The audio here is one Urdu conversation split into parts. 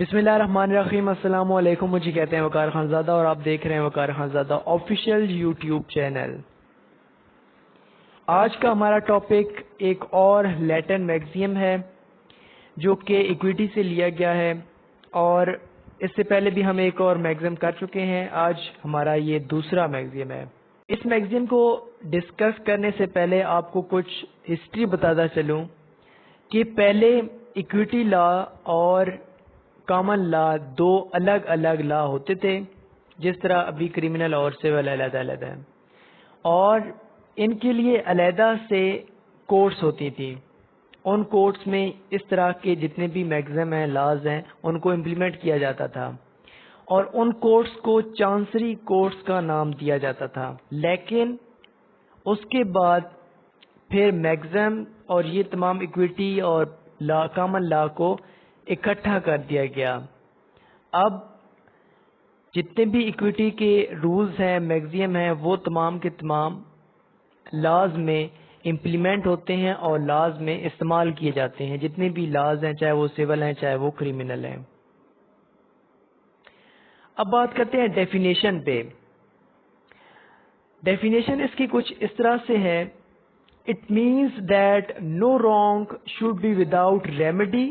بسم اللہ الرحمن الرحیم۔ السلام علیکم، مجھے کہتے ہیں وقار خانزادہ اور آپ دیکھ رہے ہیں وقار خانزادہ آفیشیل یوٹیوب چینل۔ آج کا ہمارا ٹاپک ایک اور لیٹن میگزیم ہے جو کہ ایکویٹی سے لیا گیا ہے، اور اس سے پہلے بھی ہم ایک اور میگزیم کر چکے ہیں۔ آج ہمارا یہ دوسرا میگزیم ہے۔ اس میگزیم کو ڈسکس کرنے سے پہلے آپ کو کچھ ہسٹری بتاتا چلوں کہ پہلے ایکویٹی لا اور کامن لا دو الگ الگ لا ہوتے تھے، جس طرح ابھی کریمنل اور سول علیحدہ علیحدہ ہیں، اور ان کے لیے علیحدہ سے کورٹس ہوتی تھی۔ ان کورٹس میں اس طرح کے جتنے بھی میگزم ہیں، لاز ہیں، ان کو امپلیمنٹ کیا جاتا تھا، اور ان کورٹس کو چانسری کورٹس کا نام دیا جاتا تھا۔ لیکن اس کے بعد پھر میگزم اور یہ تمام ایکویٹی اور لا کامن لا کو اکٹھا کر دیا گیا۔ اب جتنے بھی ایکویٹی کے رولز ہیں، میگزیم ہیں، وہ تمام کے تمام لاز میں امپلیمنٹ ہوتے ہیں اور لاز میں استعمال کیے جاتے ہیں۔ جتنے بھی لاز ہیں، چاہے وہ سول ہیں چاہے وہ کریمنل ہیں۔ اب بات کرتے ہیں ڈیفینیشن پہ۔ ڈیفینیشن اس کی کچھ اس طرح سے ہے: It means that no wrong should be without remedy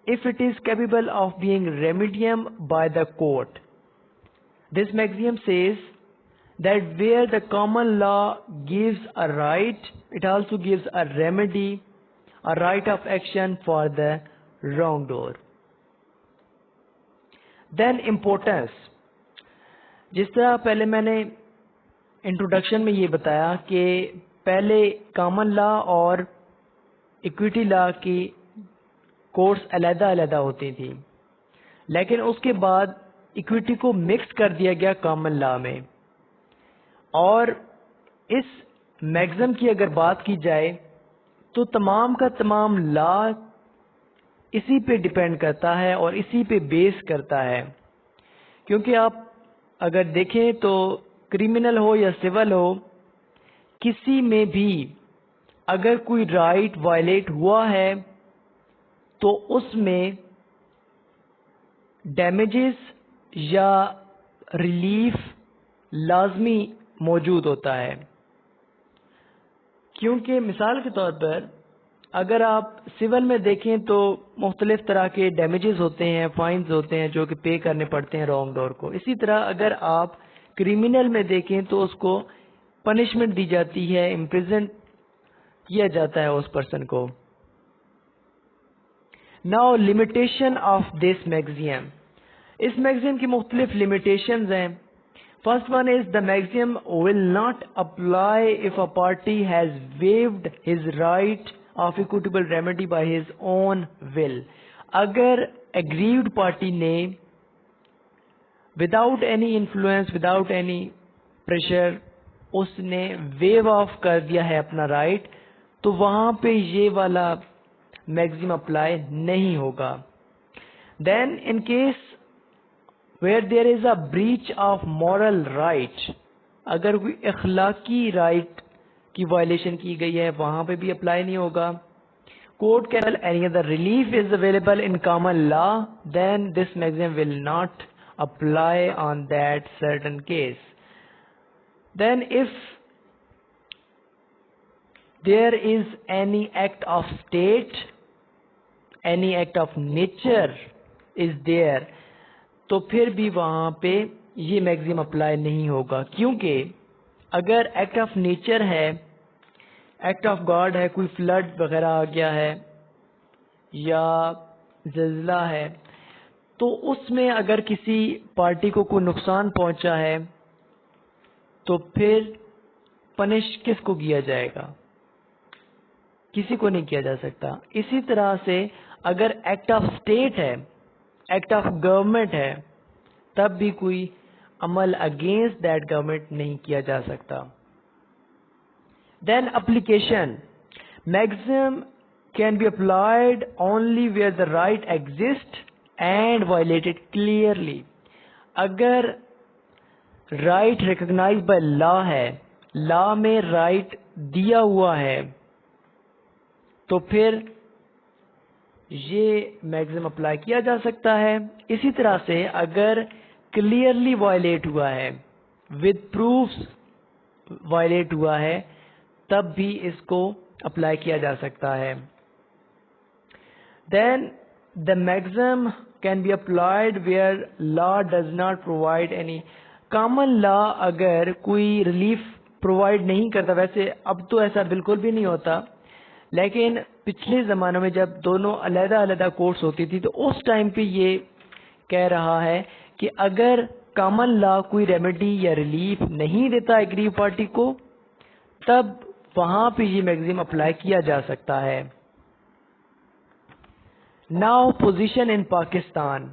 if it is capable of being remedied by the court. This maxim says that where the common law gives a right, it also gives a remedy, a right of action for the wrongdoer. Then importance. جس طرح پہلے میں نے انٹروڈکشن میں یہ بتایا کہ پہلے کامن لا اور ایکویٹی لا کی کورس علیحدہ علیحدہ ہوتی تھی، لیکن اس کے بعد ایکویٹی کو مکس کر دیا گیا کامن لا میں۔ اور اس میگزم کی اگر بات کی جائے تو تمام کا تمام لا اسی پہ ڈیپینڈ کرتا ہے اور اسی پہ بیس کرتا ہے، کیونکہ آپ اگر دیکھیں تو کریمنل ہو یا سول ہو، کسی میں بھی اگر کوئی رائٹ وائلیٹ ہوا ہے تو اس میں ڈیمیجز یا ریلیف لازمی موجود ہوتا ہے۔ کیونکہ مثال کے طور پر اگر آپ سول میں دیکھیں تو مختلف طرح کے ڈیمیجز ہوتے ہیں، فائنز ہوتے ہیں جو کہ پے کرنے پڑتے ہیں رانگ ڈور کو۔ اسی طرح اگر آپ کریمنل میں دیکھیں تو اس کو پنشمنٹ دی جاتی ہے، امپریزن کیا جاتا ہے اس پرسن کو۔ Now limitation of this maxim. اس میگزیم کی مختلف لمیٹیشنز ہیں۔ First one is the maxim will not apply if a party has waived his right of equitable remedy by his own will۔ اگر aggrieved party نے without any influence, without any pressure اس نے ویو آف کر دیا ہے اپنا رائٹ، تو وہاں پہ یہ والا میگزیم اپلائی نہیں ہوگا۔ Then in case where there is a breach of moral right، اگر کوئی اخلاقی رائٹ کی وائلیشن کی گئی ہے وہاں پہ بھی اپلائی نہیں ہوگا۔ Court can any other relief is available in common law, then this maxim will not apply on that certain case. Then if there is any act of state, any act of nature is there، تو پھر بھی وہاں پہ یہ میگزیم اپلائی نہیں ہوگا، کیونکہ اگر ایکٹ آف نیچر ہے، ایکٹ آف گاڈ ہے، کوئی فلڈ وغیرہ آ گیا ہے یا زلزلہ ہے، تو اس میں اگر کسی پارٹی کو کوئی نقصان پہنچا ہے تو پھر پنش کس کو کیا جائے گا؟ کسی کو نہیں کیا جا سکتا۔ اسی طرح سے اگر ایکٹ آف اسٹیٹ ہے، ایکٹ آف گورنمنٹ ہے، تب بھی کوئی عمل اگینسٹ دیٹ گورنمنٹ نہیں کیا جا سکتا۔ دین application. میگزم can be applied only where the right exists and violated clearly۔ اگر right recognized by law ہے، law میں right دیا ہوا ہے، تو پھر یہ میگزم اپلائی کیا جا سکتا ہے. اسی طرح سے اگر کلیئرلی وائلیٹ ہوا ہے, ود پروفس وائلیٹ ہوا ہے, تب بھی اس کو اپلائی کیا جا سکتا ہے. Then the maxim can be applied where law does not provide any. Common law اگر کوئی ریلیف پرووائڈ نہیں کرتا, ویسے اب تو ایسا بالکل بھی نہیں ہوتا, لیکن پچھلے زمانوں میں جب دونوں علیحدہ علیحدہ کورٹس ہوتی تھی تو اس ٹائم پہ یہ کہہ رہا ہے کہ اگر کامن لا کوئی ریمیڈی یا ریلیف نہیں دیتا ایگریو پارٹی کو, تب وہاں پہ یہ میگزیم اپلائی کیا جا سکتا ہے. Now position in Pakistan.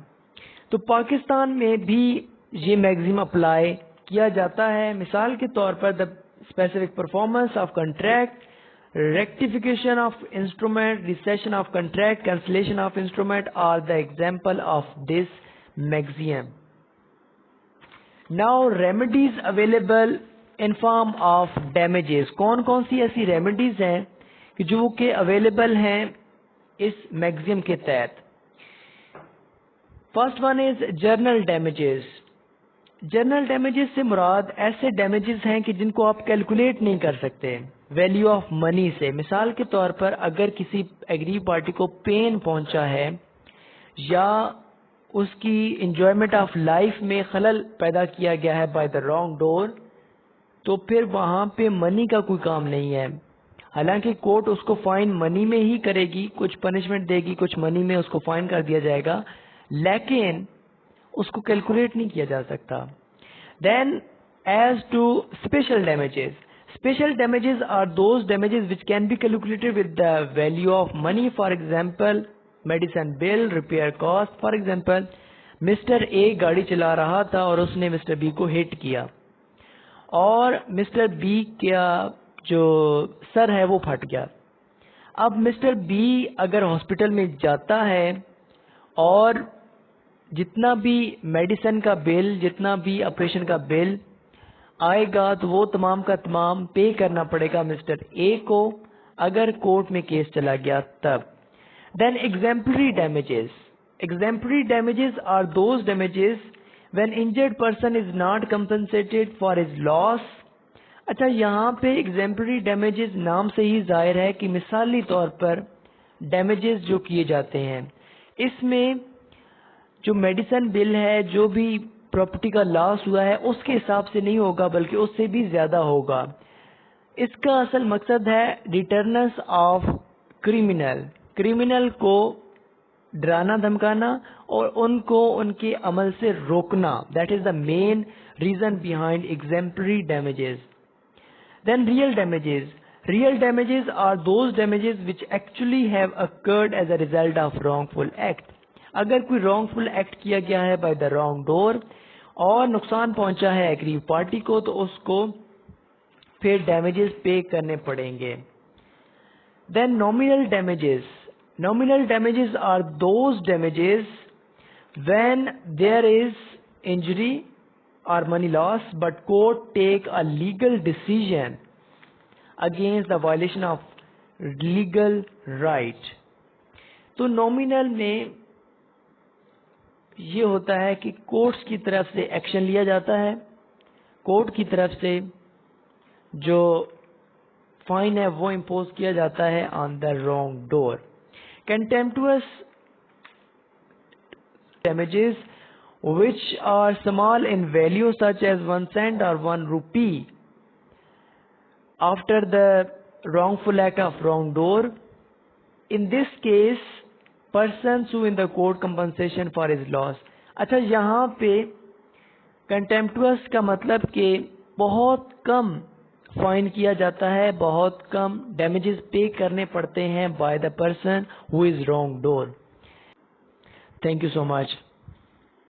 تو پاکستان میں بھی یہ میگزیم اپلائی کیا جاتا ہے. مثال کے طور پر the specific performance of contract, rectification of instrument, rescission of contract, cancellation of instrument are the example of this maxim. Now remedies available in form of damages. کون کون سی ایسی ریمیڈیز ہیں کہ جو کہ اویلیبل ہیں اس میگزیم کے تحت؟ First one is general damages. General damages سے مراد ایسے ڈیمیجز ہیں کہ جن کو آپ کیلکولیٹ نہیں کر سکتے ویلیو آف منی سے. مثال کے طور پر اگر کسی ایگریو پارٹی کو پین پہنچا ہے یا اس کی انجوائمنٹ آف لائف میں خلل پیدا کیا گیا ہے بائی دا رانگ ڈور, تو پھر وہاں پہ منی کا کوئی کام نہیں ہے. حالانکہ کورٹ اس کو فائن منی میں ہی کرے گی, کچھ پنشمنٹ دے گی, کچھ منی میں اس کو فائن کر دیا جائے گا, لیکن اس کو کیلکولیٹ نہیں کیا جا سکتا. Then is two special damages. Special damages are those damages which can be calculated with the value of money. For example medicine bill, repair cost. For example Mr A گاڑی چلا رہا تھا اور اس نے مسٹر بی کو ہٹ کیا, اور مسٹر بی کا جو سر ہے وہ پھٹ گیا. اب مسٹر بی اگر ہاسپٹل میں جاتا ہے اور جتنا بھی میڈیسن کا بل, جتنا بھی آپریشن کا بل آئے گا, تو وہ تمام کا تمام پے کرنا پڑے گا مسٹر اے کو, اگر کورٹ میں کیس چلا گیا تب. Then exemplary damages. Exemplary damages are those damages when injured person is not compensated for his loss. اچھا, یہاں پہ ایگزامپلری ڈیمیجز نام سے ہی ظاہر ہے کہ مثالی طور پر ڈیمیجز جو کیے جاتے ہیں, اس میں جو میڈیسن بل ہے, جو بھی پراپرٹی کا لاس ہوا ہے, اس کے حساب سے نہیں ہوگا بلکہ اس سے بھی زیادہ ہوگا. اس کا اصل مقصد ہے ڈیٹرنس آف کریمنل. کریمنل کو ڈرانا دھمکانا اور ان کو ان کے عمل سے روکنا. That is the main reason behind exemplary damages. Then real damages. Real damages are those damages which actually have occurred as a result of wrongful act. اگر کوئی رانگ فل ایکٹ کیا گیا ہے بائی دا رانگ ڈور اور نقصان پہنچا ہے ایگریو پارٹی کو, تو اس کو پھر ڈیمیجز پے کرنے پڑیں گے. Then nominal damages. Nominal damages are those damages when there is injury or money loss, but court take a legal decision against the violation of legal right. تو nominal میں یہ ہوتا ہے کہ کورٹس کی طرف سے ایکشن لیا جاتا ہے, کورٹ کی طرف سے جو فائن ہے وہ امپوز کیا جاتا ہے on the wrongdoer. Contemptuous damages which are small in value such as 1 cent or 1 rupee after the wrongful act of wrong door. In this case, person sue in the court compensation for his loss. اچھا, یہاں پہ contemptuous کا مطلب کہ بہت کم فائن کیا جاتا ہے, بہت کم ڈیمیجز پے کرنے پڑتے ہیں by the person who is wrong door. Thank you so much.